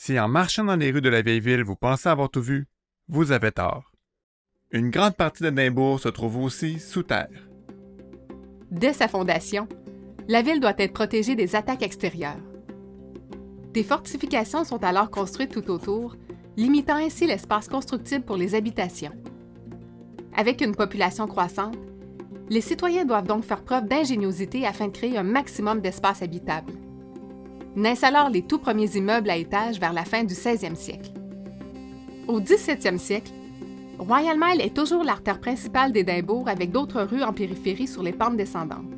Si en marchant dans les rues de la vieille ville vous pensez avoir tout vu, vous avez tort. Une grande partie d'Édimbourg se trouve aussi sous terre. Dès sa fondation, la ville doit être protégée des attaques extérieures. Des fortifications sont alors construites tout autour, limitant ainsi l'espace constructible pour les habitations. Avec une population croissante, les citoyens doivent donc faire preuve d'ingéniosité afin de créer un maximum d'espace habitable. Naissent alors les tout premiers immeubles à étages vers la fin du 16e siècle. Au 17e siècle, Royal Mile est toujours l'artère principale d'Édimbourg avec d'autres rues en périphérie sur les pentes descendantes.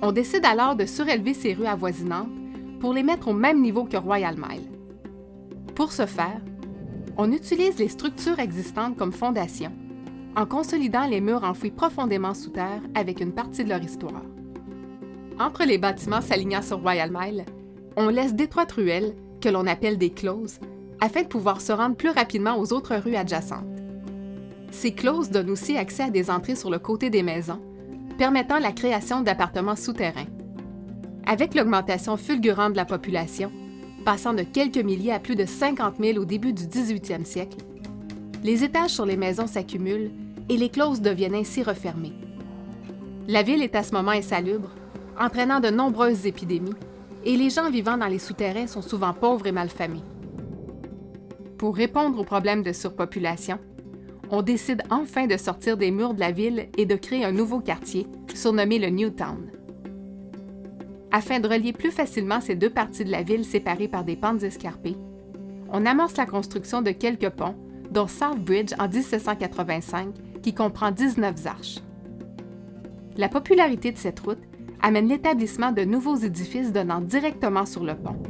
On décide alors de surélever ces rues avoisinantes pour les mettre au même niveau que Royal Mile. Pour ce faire, on utilise les structures existantes comme fondation, en consolidant les murs enfouis profondément sous terre avec une partie de leur histoire. Entre les bâtiments s'alignant sur Royal Mile, on laisse d'étroites ruelles, que l'on appelle des closes, afin de pouvoir se rendre plus rapidement aux autres rues adjacentes. Ces closes donnent aussi accès à des entrées sur le côté des maisons, permettant la création d'appartements souterrains. Avec l'augmentation fulgurante de la population, passant de quelques milliers à plus de 50 000 au début du 18e siècle, les étages sur les maisons s'accumulent et les closes deviennent ainsi refermées. La ville est à ce moment insalubre, entraînant de nombreuses épidémies, et les gens vivant dans les souterrains sont souvent pauvres et malfamés. Pour répondre au problème de surpopulation, on décide enfin de sortir des murs de la ville et de créer un nouveau quartier, surnommé le New Town. Afin de relier plus facilement ces deux parties de la ville séparées par des pentes escarpées, on amorce la construction de quelques ponts, dont South Bridge en 1785, qui comprend 19 arches. La popularité de cette route amène l'établissement de nouveaux édifices donnant directement sur le pont,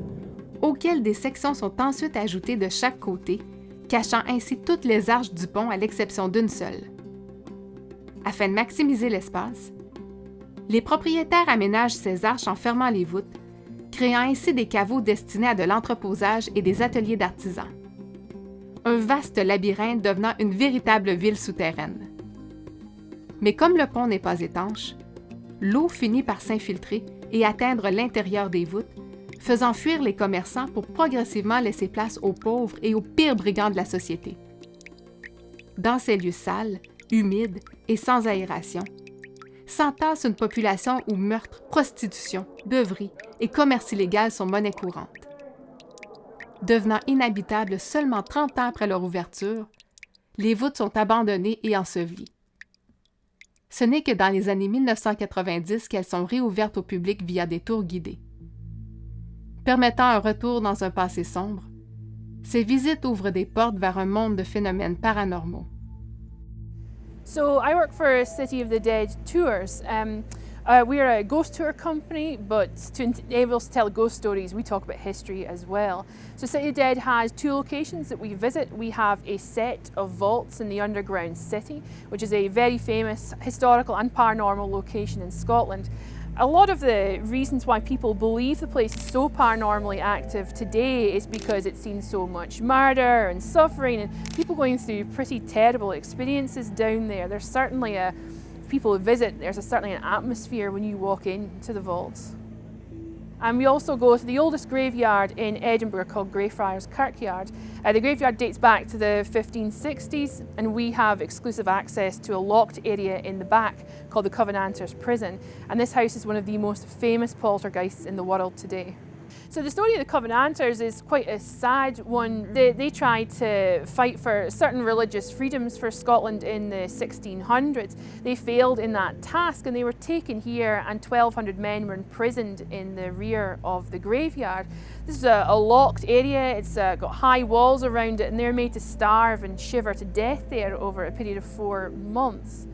auxquels des sections sont ensuite ajoutées de chaque côté, cachant ainsi toutes les arches du pont à l'exception d'une seule. Afin de maximiser l'espace, les propriétaires aménagent ces arches en fermant les voûtes, créant ainsi des caveaux destinés à de l'entreposage et des ateliers d'artisans. Un vaste labyrinthe devenant une véritable ville souterraine. Mais comme le pont n'est pas étanche, l'eau finit par s'infiltrer et atteindre l'intérieur des voûtes, faisant fuir les commerçants pour progressivement laisser place aux pauvres et aux pires brigands de la société. Dans ces lieux sales, humides et sans aération, s'entasse une population où meurtre, prostitution, beuverie et commerce illégal sont monnaie courante. Devenant inhabitables seulement 30 ans après leur ouverture, les voûtes sont abandonnées et ensevelies. Ce n'est que dans les années 1990 qu'elles sont réouvertes au public via des tours guidées. Permettant un retour dans un passé sombre, ces visites ouvrent des portes vers un monde de phénomènes paranormaux. So I work for City of the Dead Tours. We're a ghost tour company, but to enable us to tell ghost stories, we talk about history as well. So City of the Dead has two locations that we visit. We have a set of vaults in the underground city, which is a very famous historical and paranormal location in Scotland. A lot of the reasons why people believe the place is so paranormally active today is because it's seen so much murder and suffering and people going through pretty terrible experiences down there. There's certainly people who visit, certainly an atmosphere when you walk into the vaults. And we also go to the oldest graveyard in Edinburgh called Greyfriars Kirkyard. The graveyard dates back to the 1560s and we have exclusive access to a locked area in the back called the Covenanters Prison. And this house is one of the most famous poltergeists in the world today. So the story of the Covenanters is quite a sad one. They tried to fight for certain religious freedoms for Scotland in the 1600s. They failed in that task and they were taken here and 1,200 men were imprisoned in the rear of the graveyard. This is a locked area, it's got high walls around it and they're made to starve and shiver to death there over a period of 4 months.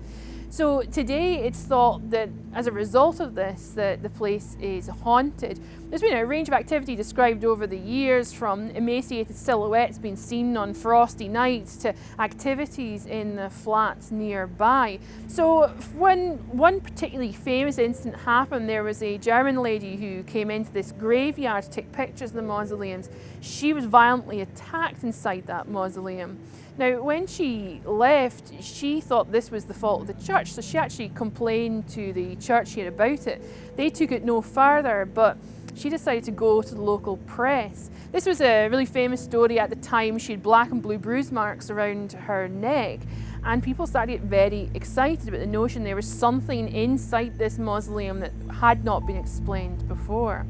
So today it's thought that as a result of this that the place is haunted. There's been a range of activity described over the years, from emaciated silhouettes being seen on frosty nights to activities in the flats nearby. So when one particularly famous incident happened, there was a German lady who came into this graveyard to take pictures of the mausoleums. She was violently attacked inside that mausoleum. Now, when she left, she thought this was the fault of the church, so she actually complained to the church here about it. They took it no further, but she decided to go to the local press. This was a really famous story at the time. She had black and blue bruise marks around her neck, and people started to get very excited about the notion there was something inside this mausoleum that had not been explained before.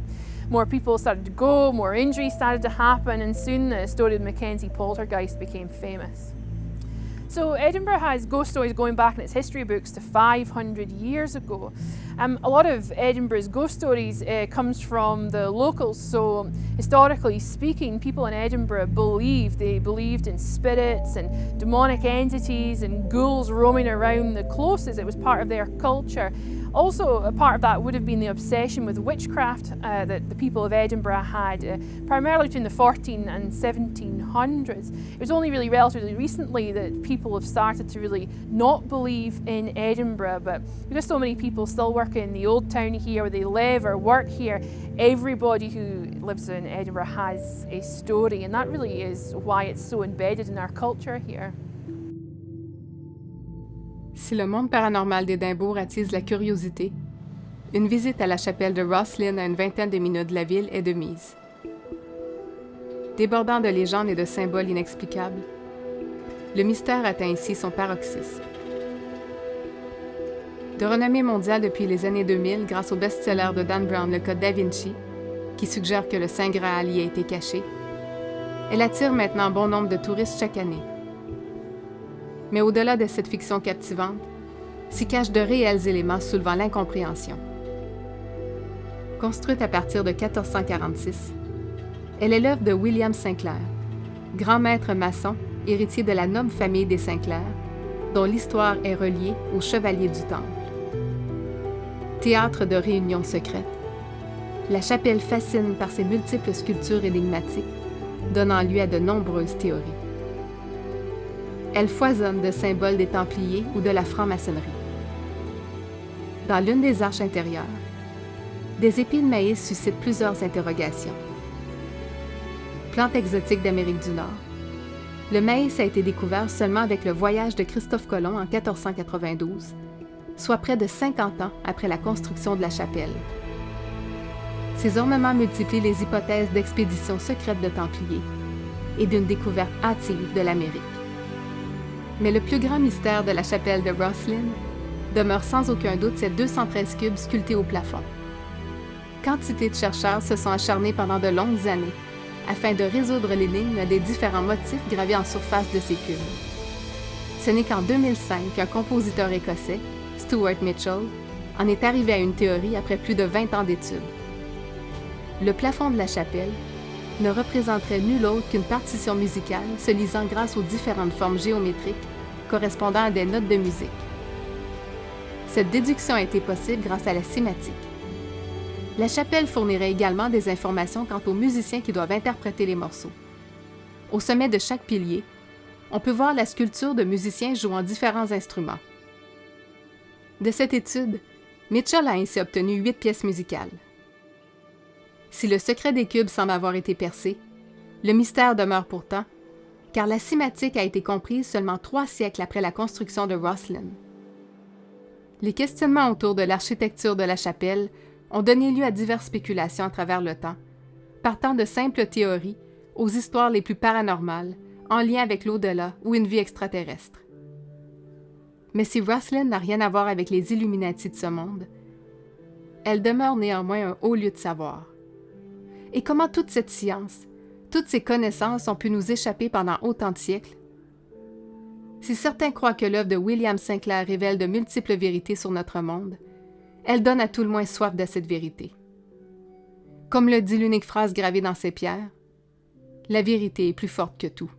More people started to go, more injuries started to happen, and soon the story of the Mackenzie poltergeist became famous. So Edinburgh has ghost stories going back in its history books to 500 years ago. A lot of Edinburgh's ghost stories comes from the locals. So historically speaking, people in Edinburgh believed in spirits and demonic entities and ghouls roaming around the closes. It was part of their culture. Also, a part of that would have been the obsession with witchcraft that the people of Edinburgh had, primarily between the 14 and 1700s. It was only really relatively recently that people have started to really not believe in Edinburgh, but because so many people still work in the old town here, where they live or work here, everybody who lives in Edinburgh has a story, and that really is why it's so embedded in our culture here. Si le monde paranormal d'Édimbourg attise la curiosité, une visite à la chapelle de Rosslyn à une vingtaine de minutes de la ville est de mise. Débordant de légendes et de symboles inexplicables, le mystère atteint ici son paroxysme. De renommée mondiale depuis les années 2000 grâce au best-seller de Dan Brown, Le Code Da Vinci, qui suggère que le Saint Graal y a été caché, elle attire maintenant bon nombre de touristes chaque année. Mais au-delà de cette fiction captivante, s'y cachent de réels éléments soulevant l'incompréhension. Construite à partir de 1446, elle est l'œuvre de William Sinclair, grand maître maçon, héritier de la noble famille des Sinclair, dont l'histoire est reliée aux chevaliers du Temple. Théâtre de réunions secrètes, la chapelle fascine par ses multiples sculptures énigmatiques, donnant lieu à de nombreuses théories. Elle foisonne de symboles des Templiers ou de la franc-maçonnerie. Dans l'une des arches intérieures, des épis de maïs suscitent plusieurs interrogations. Plante exotique d'Amérique du Nord, le maïs a été découvert seulement avec le voyage de Christophe Colomb en 1492, soit près de 50 ans après la construction de la chapelle. Ces ornements multiplient les hypothèses d'expéditions secrètes de Templiers et d'une découverte hâtive de l'Amérique. Mais le plus grand mystère de la chapelle de Rosslyn demeure sans aucun doute ces 213 cubes sculptés au plafond. Quantité de chercheurs se sont acharnés pendant de longues années afin de résoudre l'énigme des différents motifs gravés en surface de ces cubes. Ce n'est qu'en 2005 qu'un compositeur écossais, Stuart Mitchell, en est arrivé à une théorie après plus de 20 ans d'études. Le plafond de la chapelle ne représenterait nul autre qu'une partition musicale se lisant grâce aux différentes formes géométriques correspondant à des notes de musique. Cette déduction a été possible grâce à la cimatique. La chapelle fournirait également des informations quant aux musiciens qui doivent interpréter les morceaux. Au sommet de chaque pilier, on peut voir la sculpture de musiciens jouant différents instruments. De cette étude, Mitchell a ainsi obtenu 8 pièces musicales. Si le secret des cubes semble avoir été percé, le mystère demeure pourtant, car la cimatique a été comprise seulement 3 siècles après la construction de Rosslyn. Les questionnements autour de l'architecture de la chapelle ont donné lieu à diverses spéculations à travers le temps, partant de simples théories aux histoires les plus paranormales, en lien avec l'au-delà ou une vie extraterrestre. Mais si Rosslyn n'a rien à voir avec les Illuminati de ce monde, elle demeure néanmoins un haut lieu de savoir. Et comment toute cette science, toutes ces connaissances ont pu nous échapper pendant autant de siècles? Si certains croient que l'œuvre de William Sinclair révèle de multiples vérités sur notre monde, elle donne à tout le moins soif de cette vérité. Comme le dit l'unique phrase gravée dans ces pierres, « La vérité est plus forte que tout ».